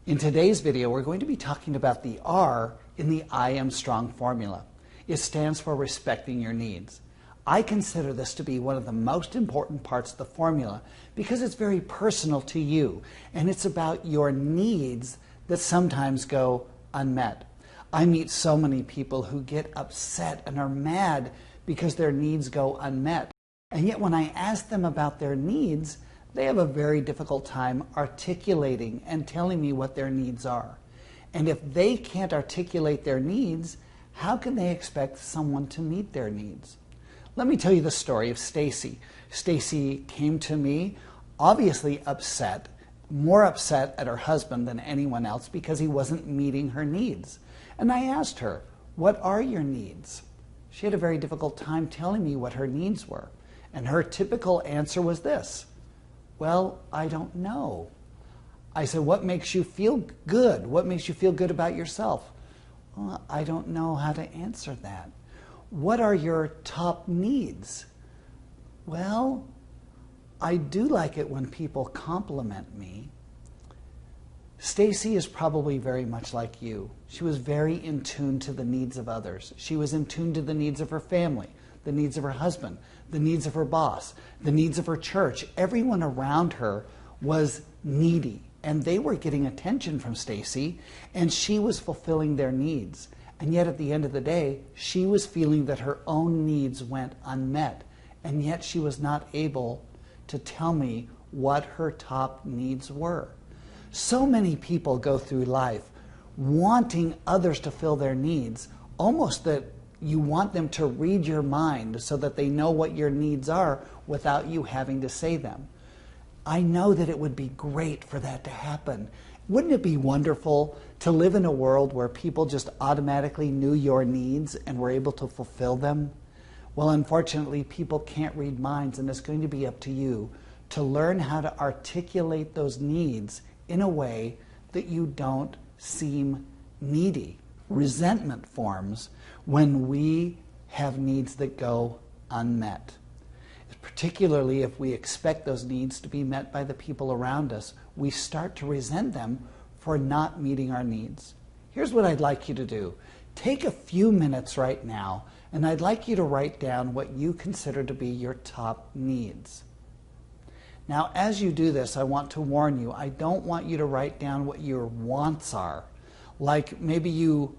In today's video, we're going to be talking about the R in the I Am Strong formula. It stands for respecting your needs. I consider this to be one of the most important parts of the formula because it's very personal to you, and it's about your needs that sometimes go unmet. I meet so many people who get upset and are mad because their needs go unmet. And yet when I ask them about their needs, they have a very difficult time articulating and telling me what their needs are. And if they can't articulate their needs, how can they expect someone to meet their needs? Let me tell you the story of Stacy. Stacy came to me obviously upset, more upset at her husband than anyone else because he wasn't meeting her needs. And I asked her, "What are your needs?" She had a very difficult time telling me what her needs were. And her typical answer was this: "Well, I don't know." I said, "What makes you feel good? What makes you feel good about yourself?" "Well, I don't know how to answer that." "What are your top needs?" "Well, I do like it when people compliment me." Stacy is probably very much like you. She was very in tune to the needs of others. She was in tune to the needs of her family, the needs of her husband, the needs of her boss, the needs of her church. Everyone around her was needy, and they were getting attention from Stacy, and she was fulfilling their needs. And yet at the end of the day, she was feeling that her own needs went unmet, and yet she was not able to tell me what her top needs were. So many people go through life wanting others to fill their needs, almost that you want them to read your mind so that they know what your needs are without you having to say them. I know that it would be great for that to happen. Wouldn't it be wonderful to live in a world where people just automatically knew your needs and were able to fulfill them? Well, unfortunately, people can't read minds, and it's going to be up to you to learn how to articulate those needs in a way that you don't seem needy. Resentment forms when we have needs that go unmet, particularly if we expect those needs to be met by the people around us. We start to resent them for not meeting our needs. Here's what I'd like you to do. Take a few minutes right now, and I'd like you to write down what you consider to be your top needs. Now, as you do this, I want to warn you, I don't want you to write down what your wants are. Like maybe you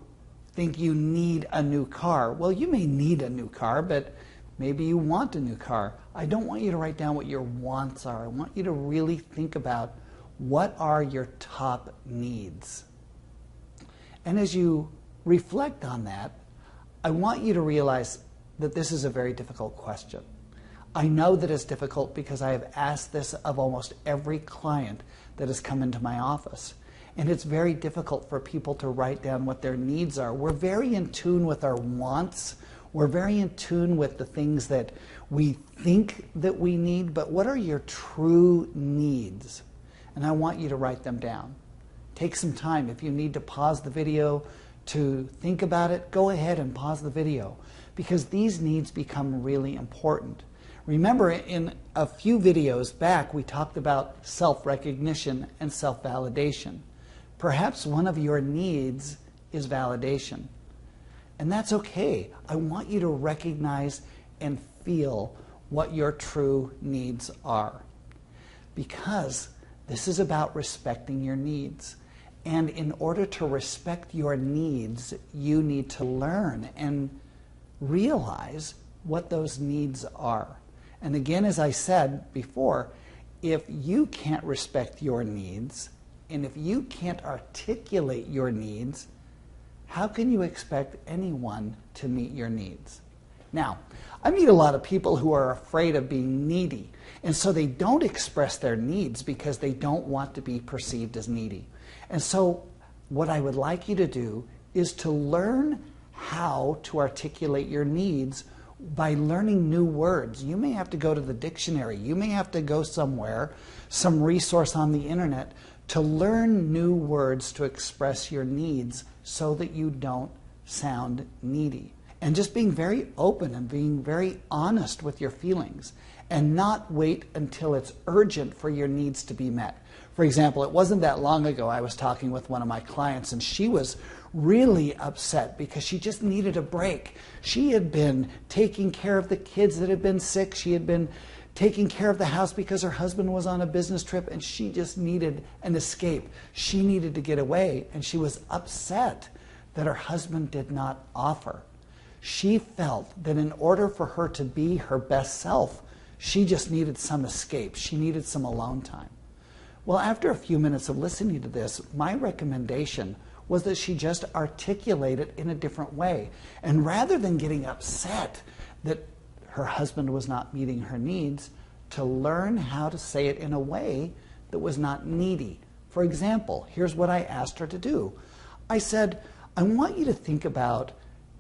think you need a new car. Well, you may need a new car, but maybe you want a new car. I don't want you to write down what your wants are. I want you to really think about what are your top needs. And as you reflect on that, I want you to realize that this is a very difficult question. I know that it's difficult because I have asked this of almost every client that has come into my office. And it's very difficult for people to write down what their needs are. We're very in tune with our wants. We're very in tune with the things that we think that we need, but what are your true needs? And I want you to write them down. Take some time. If you need to pause the video to think about it, go ahead and pause the video, because these needs become really important. Remember, in a few videos back, we talked about self-recognition and self-validation. Perhaps one of your needs is validation. And that's okay. I want you to recognize and feel what your true needs are, because this is about respecting your needs. And in order to respect your needs, you need to learn and realize what those needs are. And again, as I said before, if you can't respect your needs, and if you can't articulate your needs, how can you expect anyone to meet your needs? Now, I meet a lot of people who are afraid of being needy, and so they don't express their needs because they don't want to be perceived as needy. And so what I would like you to do is to learn how to articulate your needs by learning new words. You may have to go to the dictionary. You may have to go somewhere, some resource on the internet, to learn new words to express your needs so that you don't sound needy. And just being very open and being very honest with your feelings, and not wait until it's urgent for your needs to be met. For example, it wasn't that long ago I was talking with one of my clients, and she was really upset because she just needed a break. She had been taking care of the kids that had been sick. She had been taking care of the house because her husband was on a business trip, and she just needed an escape. She needed to get away, and she was upset that her husband did not offer. She felt that in order for her to be her best self, she just needed some escape. She needed some alone time. Well, after a few minutes of listening to this, my recommendation was that she just articulate it in a different way. And rather than getting upset that her husband was not meeting her needs, to learn how to say it in a way that was not needy. For example, here's what I asked her to do. I said, I want you to think about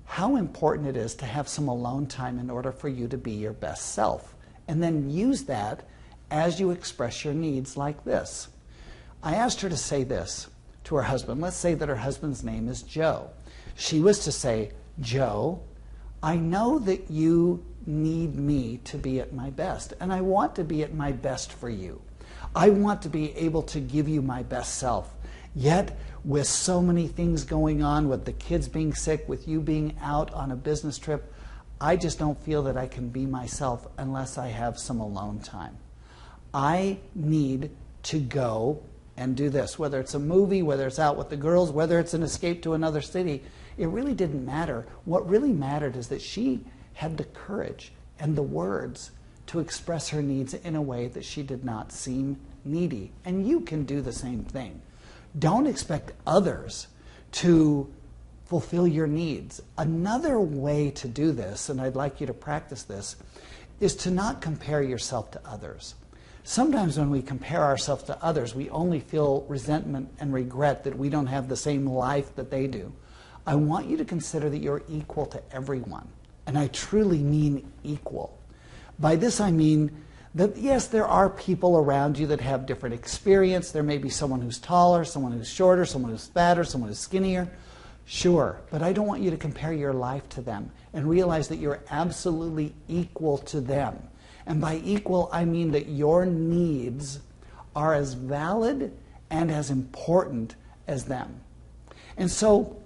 how important it is to have some alone time in order for you to be your best self. And then use that as you express your needs like this. I asked her to say this to her husband. Let's say that her husband's name is Joe. She was to say, Joe, I know that you need me to be at my best, and I want to be at my best for you. I want to be able to give you my best self. Yet, with so many things going on, with the kids being sick, with you being out on a business trip, I just don't feel that I can be myself unless I have some alone time. I need to go and do this, whether it's a movie, whether it's out with the girls, whether it's an escape to another city. It really didn't matter. What really mattered is that she had the courage and the words to express her needs in a way that she did not seem needy. And you can do the same thing. Don't expect others to fulfill your needs. Another way to do this, and I'd like you to practice this, is to not compare yourself to others. Sometimes when we compare ourselves to others, we only feel resentment and regret that we don't have the same life that they do. I want you to consider that you're equal to everyone. And I truly mean equal. By this I mean that, yes, there are people around you that have different experience. There may be someone who's taller, someone who's shorter, someone who's fatter, someone who's skinnier. Sure, but I don't want you to compare your life to them and realize that you're absolutely equal to them. And by equal, I mean that your needs are as valid and as important as them. And so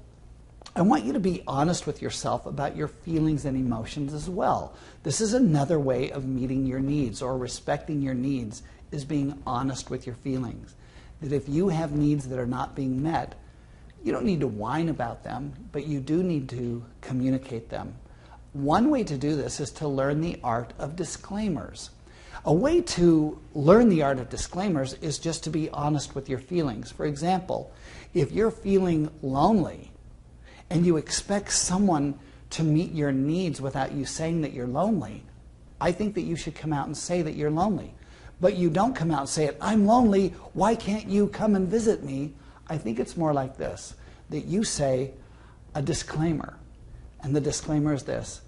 I want you to be honest with yourself about your feelings and emotions as well. This is another way of meeting your needs or respecting your needs, is being honest with your feelings. That if you have needs that are not being met, you don't need to whine about them, but you do need to communicate them. One way to do this is to learn the art of disclaimers. A way to learn the art of disclaimers is just to be honest with your feelings. For example, if you're feeling lonely and you expect someone to meet your needs without you saying that you're lonely, I think that you should come out and say that you're lonely. But you don't come out and say it, I'm lonely, why can't you come and visit me? I think it's more like this, that you say a disclaimer. And the disclaimer is this: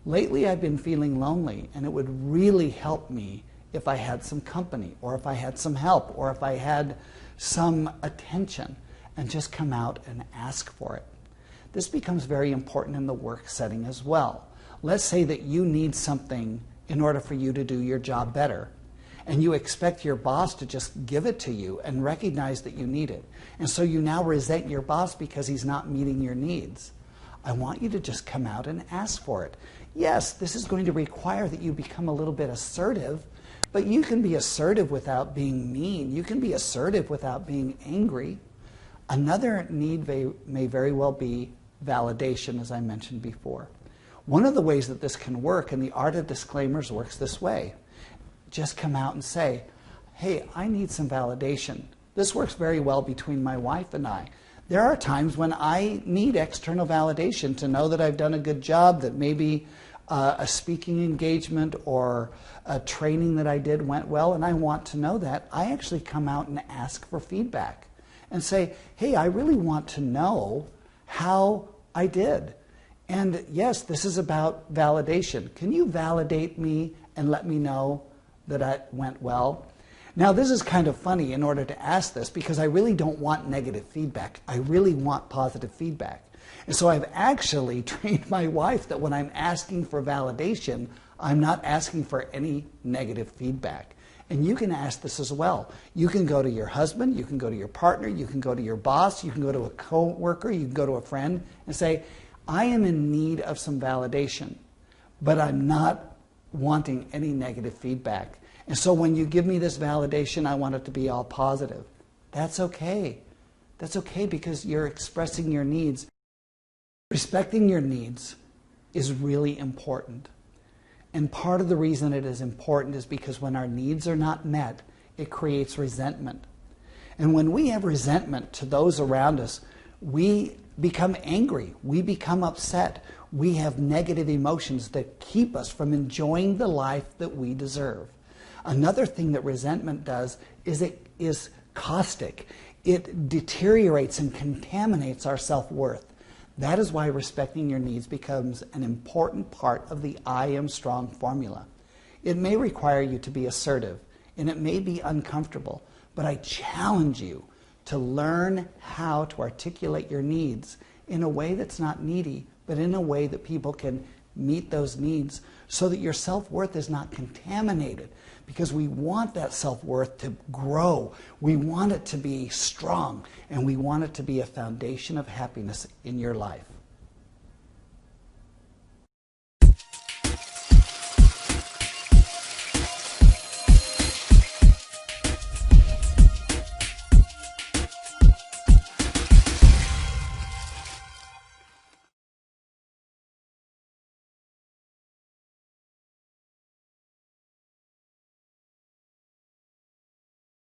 lately I've been feeling lonely, and it would really help me if I had some company, or if I had some help, or if I had some attention, and just come out and ask for it. This becomes very important in the work setting as well. Let's say that you need something in order for you to do your job better, and you expect your boss to just give it to you and recognize that you need it. And so you now resent your boss because he's not meeting your needs. I want you to just come out and ask for it. Yes, this is going to require that you become a little bit assertive, but you can be assertive without being mean. You can be assertive without being angry. Another need may very well be validation, as I mentioned before. One of the ways that this can work, and the art of disclaimers works this way, just come out and say, hey, I need some validation. This works very well between my wife and I. There are times when I need external validation to know that I've done a good job, that maybe a speaking engagement or a training that I did went well, and I want to know that. I actually come out and ask for feedback and say, hey, I really want to know how I did. And yes, this is about validation. Can you validate me and let me know that I went well? Now, this is kind of funny in order to ask this, because I really don't want negative feedback. I really want positive feedback. And so I've actually trained my wife that when I'm asking for validation, I'm not asking for any negative feedback. And you can ask this as well. You can go to your husband, you can go to your partner, you can go to your boss, you can go to a coworker, you can go to a friend and say, I am in need of some validation, but I'm not wanting any negative feedback. And so when you give me this validation, I want it to be all positive. That's okay. That's okay because you're expressing your needs. Respecting your needs is really important. And part of the reason it is important is because when our needs are not met, it creates resentment. And when we have resentment to those around us, we become angry, we become upset, we have negative emotions that keep us from enjoying the life that we deserve. Another thing that resentment does is it is caustic. It deteriorates and contaminates our self-worth. That is why respecting your needs becomes an important part of the I am strong formula. It may require you to be assertive, and it may be uncomfortable, but I challenge you to learn how to articulate your needs in a way that's not needy, but in a way that people can meet those needs so that your self-worth is not contaminated, because we want that self-worth to grow. We want it to be strong, and we want it to be a foundation of happiness in your life.